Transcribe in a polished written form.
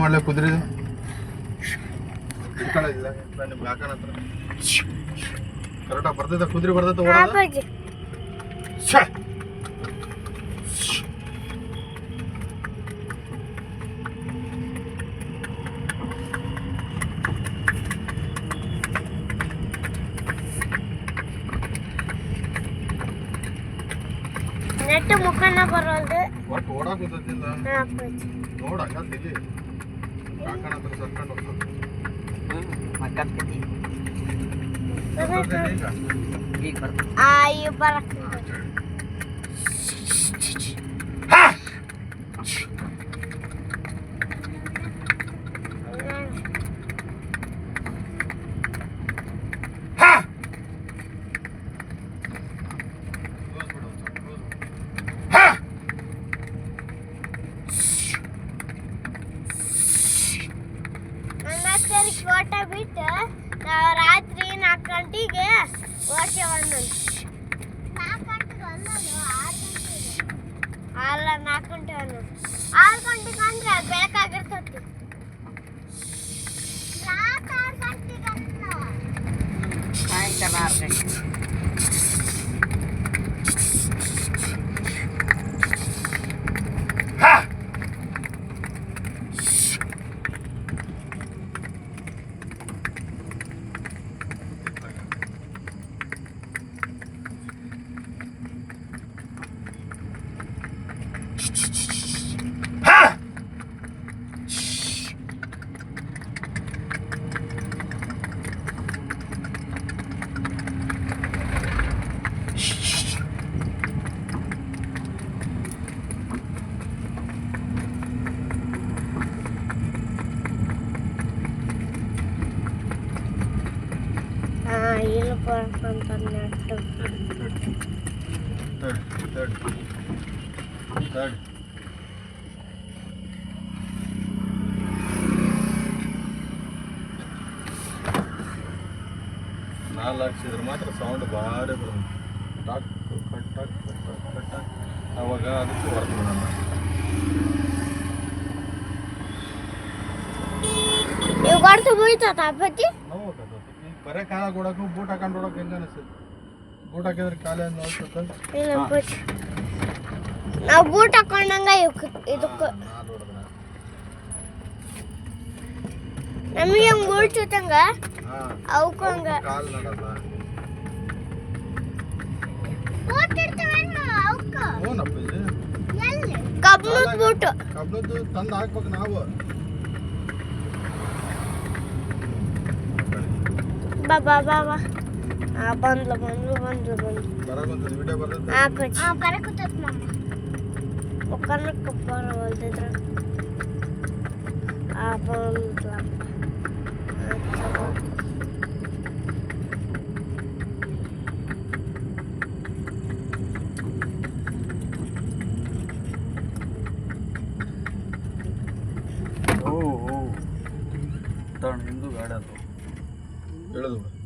ಮಾಡಲೇ ಕುದುರೆ ನಿಮ್ಗೆ ಹಾಕೋಣ ಹತ್ರ ಕರೆಕ್ಟಾಗಿ ಬರ್ತೈತೆ ಕುದುರೆ ಬರ್ತೈತೆ ಓಡೋದು ನೆಟ್ಟು ಮುಖನ ಬರೋದು ಒಟ್ಟು ಓಡಾಕ್ ಗೊತ್ತಿಲ್ಲ ನೋಡಕ್ಕ ತಿಳಿ ಕಾಕಣ ಹತ್ರ ಸರ್ಕೊಂಡು ಹೋಗ್ತದೆ ಈಗ ಬರಕ್ಕೆ ಓಟ ಬಿಟ್ಟು ನಾವು ರಾತ್ರಿ 4 ಗಂಟೆಗೆ ಓಡ್ತೇವೆ ಒಂದೊಂದು 4 ಗಂಟೆ 6 ಗಂಟೆಗೆ ಅಂದ್ರೆ ಬೆಳಕಾಗಿರ್ತತಿ ಸಾಯಂಕಾಲ 6 ಗಂಟೆ ಇಲ್ಲ ಬರ್ಕೊಂತ ನೆಟ್ಟು ನಾಲ್ಕು ಹಾಕ್ಸಿದ್ರೆ ಮಾತ್ರ ಸೌಂಡ್ ಭಾರಿ ಬರುತ್ತೆ talk cut talk cut talk ಅವಾಗ ಅದಕ್ಕೆ ಬರ್ತದೆ ನಾನು ನೀವು ಕೊಡ್ತು ಬೀಳ್ತದ ಅಪ್ಪತ್ತಿ ಬರೇ ಕಾಲ ಕೊಡೋಕೆ ಬೂಟ್ ಹಾಕೊಂಡು ಹೊಡೋಕೆ ಹೆಂಗ ಅನಿಸ್ತದೆ ಬೂಟ್ ಹಾಕಿದ್ರೆ ಕಾಲ ನೋಡ್ತದೆ ನಾವು ಬೂಟ್ ಹಾಕೊಂಡಂಗ ಇದಕ್ಕೆ ನಮಗೆ ಹಂಗೆ ಬೀಳ್ತಂಗ ಅವಕ್ಕೂ ಹಂಗ ಕಾಲು ನಡಲ್ಲ ಕಬ್ಬನದ ಬೂಟು ಕಬ್ಬನದ್ದು ತಂದು ಹಾಕ್ಬೇಕು ನಾವು ಬಾಬಾ ಬಾಬಾ ಬಂದ್ಲು ಬರಕಂತದ ವಿಡಿಯೋ ಬರ್ತದೆ ಬರಕತ್ತದ ಮುಖನಕ್ಕೆ ಬರವಲ್ದಿದ್ರ ಬಂದ್ಲ ಹಿಂದೂ ಗಾಡಿ ಅದು ಹೇಳೋದು